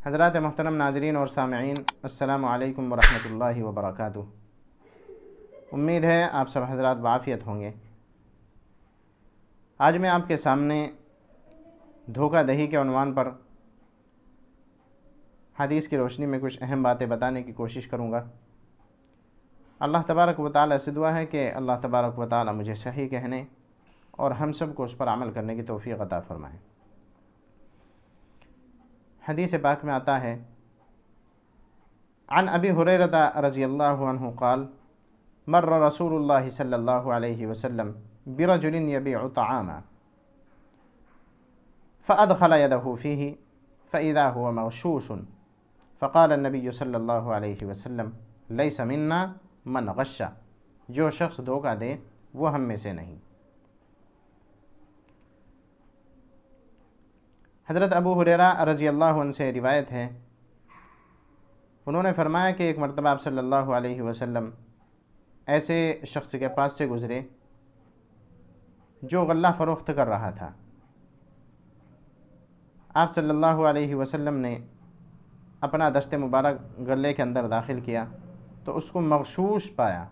حضرات محترم ناظرین اور سامعین، السلام علیکم ورحمۃ اللہ وبرکاتہ۔ امید ہے آپ سب حضرات بعافیت ہوں گے۔ آج میں آپ کے سامنے دھوکہ دہی کے عنوان پر حدیث کی روشنی میں کچھ اہم باتیں بتانے کی کوشش کروں گا۔ اللہ تبارک و تعالی سے دعا ہے کہ اللہ تبارک و تعالی مجھے صحیح کہنے اور ہم سب کو اس پر عمل کرنے کی توفیق عطا فرمائے۔ حدیث پاک میں آتا ہے، عن ابی ہریرہ رضی اللہ عنہ قال مر رسول اللہ صلی اللہ علیہ وسلم برجل یبیع طعاما فأدخل يده فيه فإذا هو مغشوش فقال النبی صلی اللہ علیہ وسلم لیس منا من غش، جو شخص دھوکہ دے وہ ہم میں سے نہیں۔ حضرت ابو ہریرہ رضی اللہ عنہ سے روایت ہے، انہوں نے فرمایا کہ ایک مرتبہ آپ صلی اللہ علیہ وسلم ایسے شخص کے پاس سے گزرے جو غلہ فروخت کر رہا تھا۔ آپ صلی اللہ علیہ وسلم نے اپنا دست مبارک غلے کے اندر داخل کیا تو اس کو مغشوش پایا۔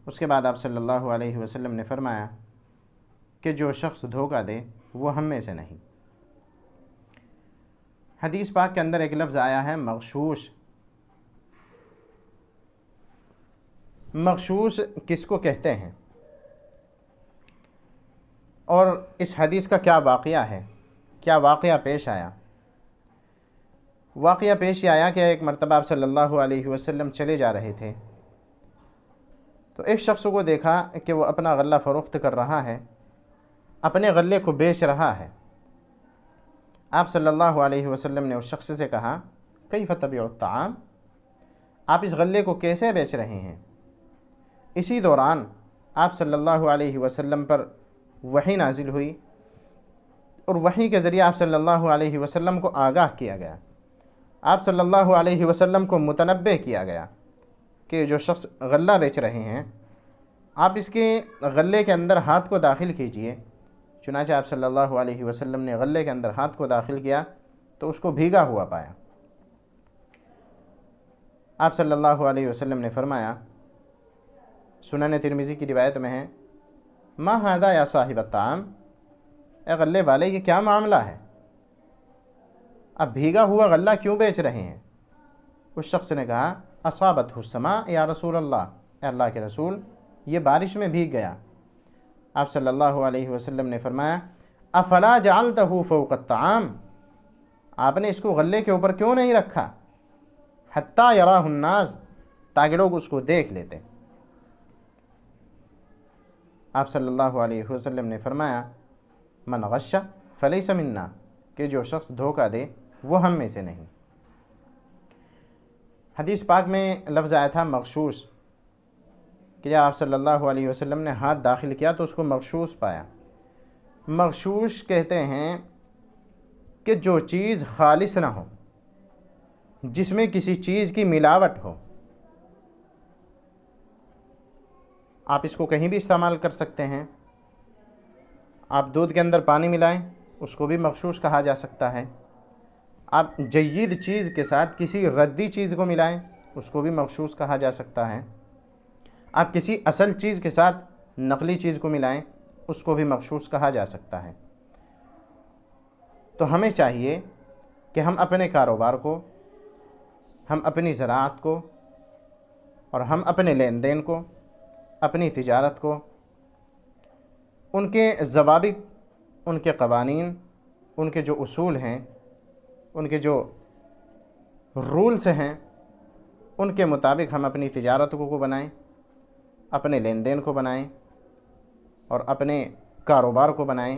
اس کے بعد آپ صلی اللہ علیہ وسلم نے فرمایا کہ جو شخص دھوکہ دے وہ ہم میں سے نہیں۔ حدیث پاک کے اندر ایک لفظ آیا ہے مغشوش۔ مغشوش کس کو کہتے ہیں اور اس حدیث کا کیا واقعہ ہے، کیا واقعہ پیش آیا؟ واقعہ پیش آیا کہ ایک مرتبہ آپ صلی اللہ علیہ وسلم چلے جا رہے تھے تو ایک شخص کو دیکھا کہ وہ اپنا غلہ فروخت کر رہا ہے، اپنے غلے کو بیچ رہا ہے۔ آپ صلی اللہ علیہ وسلم نے اس شخص سے کہا کیف تبیع الطعام، آپ اس غلے کو کیسے بیچ رہے ہیں؟ اسی دوران آپ صلی اللہ علیہ وسلم پر وحی نازل ہوئی اور وحی کے ذریعے آپ صلی اللہ علیہ وسلم کو آگاہ کیا گیا، آپ صلی اللہ علیہ وسلم کو متنبہ کیا گیا کہ جو شخص غلہ بیچ رہے ہیں آپ اس کے غلے کے اندر ہاتھ کو داخل کیجئے۔ چنانچہ آپ صلی اللہ علیہ وسلم نے غلے کے اندر ہاتھ کو داخل کیا تو اس کو بھیگا ہوا پایا۔ آپ صلی اللہ علیہ وسلم نے فرمایا، سنن ترمذی کی روایت میں ہے، ما ھذا یا صاحب الطعام، اے غلے والے یہ کیا معاملہ ہے، اب بھیگا ہوا غلہ کیوں بیچ رہے ہیں؟ اس شخص نے کہا اصابتہ السماء یا رسول اللہ، اے اللہ کے رسول یہ بارش میں بھیگ گیا۔ آپ صلی اللہ علیہ وسلم نے فرمایا افلا جعلتہ فوق الطعام، آپ نے اس کو غلے کے اوپر کیوں نہیں رکھا، حتی یراہ الناس، تاکہ لوگ اس کو دیکھ لیتے۔ آپ صلی اللہ علیہ وسلم نے فرمایا من غش فلیس منا، کہ جو شخص دھوکہ دے وہ ہم میں سے نہیں۔ حدیث پاک میں لفظ آیا تھا مغشوش، کہ جب آپ صلی اللہ علیہ وسلم نے ہاتھ داخل کیا تو اس کو مغشوش پایا۔ مغشوش کہتے ہیں کہ جو چیز خالص نہ ہو، جس میں کسی چیز کی ملاوٹ ہو۔ آپ اس کو کہیں بھی استعمال کر سکتے ہیں، آپ دودھ کے اندر پانی ملائیں اس کو بھی مغشوش کہا جا سکتا ہے، آپ جید چیز کے ساتھ کسی ردی چیز کو ملائیں اس کو بھی مغشوش کہا جا سکتا ہے، آپ کسی اصل چیز کے ساتھ نقلی چیز کو ملائیں اس کو بھی مغشوش کہا جا سکتا ہے۔ تو ہمیں چاہیے کہ ہم اپنے کاروبار کو، ہم اپنی زراعت کو اور ہم اپنے لین دین کو، اپنی تجارت کو، ان کے ضوابط، ان کے قوانین، ان کے جو اصول ہیں، ان کے جو رولز ہیں، ان کے مطابق ہم اپنی تجارت کو بنائیں، اپنے لین دین کو بنائیں اور اپنے کاروبار کو بنائیں۔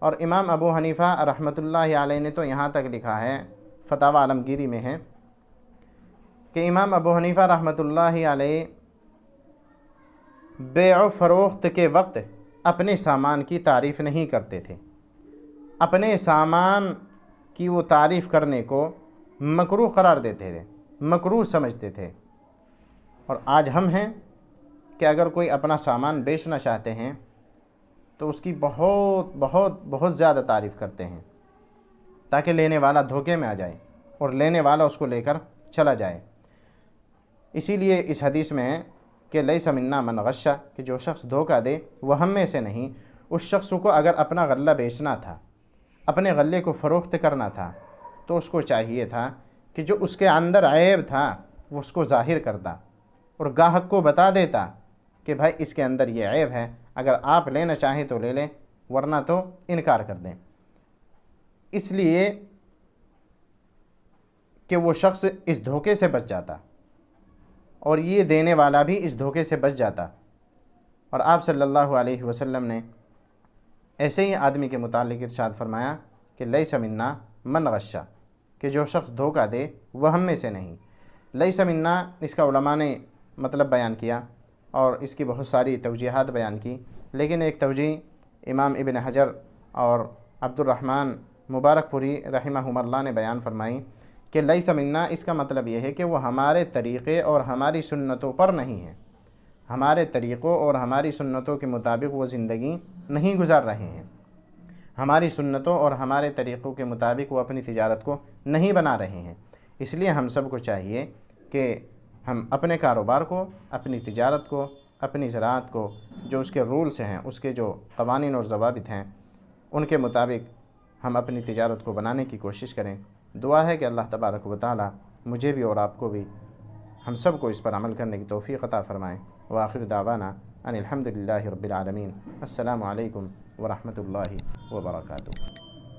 اور امام ابو حنیفہ رحمۃ اللہ علیہ نے تو یہاں تک لکھا ہے، فتاوی عالمگیری میں ہے، کہ امام ابو حنیفہ رحمۃ اللہ علیہ بیع و فروخت کے وقت اپنے سامان کی تعریف نہیں کرتے تھے، اپنے سامان کی وہ تعریف کرنے کو مکروہ قرار دیتے تھے، مکروہ سمجھتے تھے۔ اور آج ہم ہیں کہ اگر کوئی اپنا سامان بیچنا چاہتے ہیں تو اس کی بہت بہت بہت زیادہ تعریف کرتے ہیں، تاکہ لینے والا دھوکے میں آ جائے اور لینے والا اس کو لے کر چلا جائے۔ اسی لیے اس حدیث میں ہے کہ لیس منا من غشہ، کہ جو شخص دھوکہ دے وہ ہم میں سے نہیں۔ اس شخص کو اگر اپنا غلہ بیچنا تھا، اپنے غلے کو فروخت کرنا تھا، تو اس کو چاہیے تھا کہ جو اس کے اندر عیب تھا وہ اس کو ظاہر کرتا اور گاہک کو بتا دیتا کہ بھائی اس کے اندر یہ عیب ہے، اگر آپ لینا چاہیں تو لے لیں ورنہ تو انکار کر دیں، اس لیے کہ وہ شخص اس دھوکے سے بچ جاتا اور یہ دینے والا بھی اس دھوکے سے بچ جاتا۔ اور آپ صلی اللہ علیہ وسلم نے ایسے ہی آدمی کے متعلق ارشاد فرمایا کہ لیس منا من غشہ، کہ جو شخص دھوکہ دے وہ ہم میں سے نہیں۔ لیس منا، اس کا علماء نے مطلب بیان کیا اور اس کی بہت ساری توجیحات بیان کی، لیکن ایک توجیح امام ابن حجر اور عبد الرحمن مبارک پوری رحمہم اللہ نے بیان فرمائی کہ لیس منا، اس کا مطلب یہ ہے کہ وہ ہمارے طریقے اور ہماری سنتوں پر نہیں ہے، ہمارے طریقوں اور ہماری سنتوں کے مطابق وہ زندگی نہیں گزار رہے ہیں، ہماری سنتوں اور ہمارے طریقوں کے مطابق وہ اپنی تجارت کو نہیں بنا رہے ہیں۔ اس لیے ہم سب کو چاہیے کہ ہم اپنے کاروبار کو، اپنی تجارت کو، اپنی زراعت کو، جو اس کے رولز ہیں، اس کے جو قوانین اور ضوابط ہیں، ان کے مطابق ہم اپنی تجارت کو بنانے کی کوشش کریں۔ دعا ہے کہ اللہ تبارک و تعالی مجھے بھی اور آپ کو بھی، ہم سب کو اس پر عمل کرنے کی توفیق عطا فرمائیں۔ وآخر دعوانا ان الحمد للہ رب العالمین۔ السلام علیکم ورحمۃ اللہ وبرکاتہ۔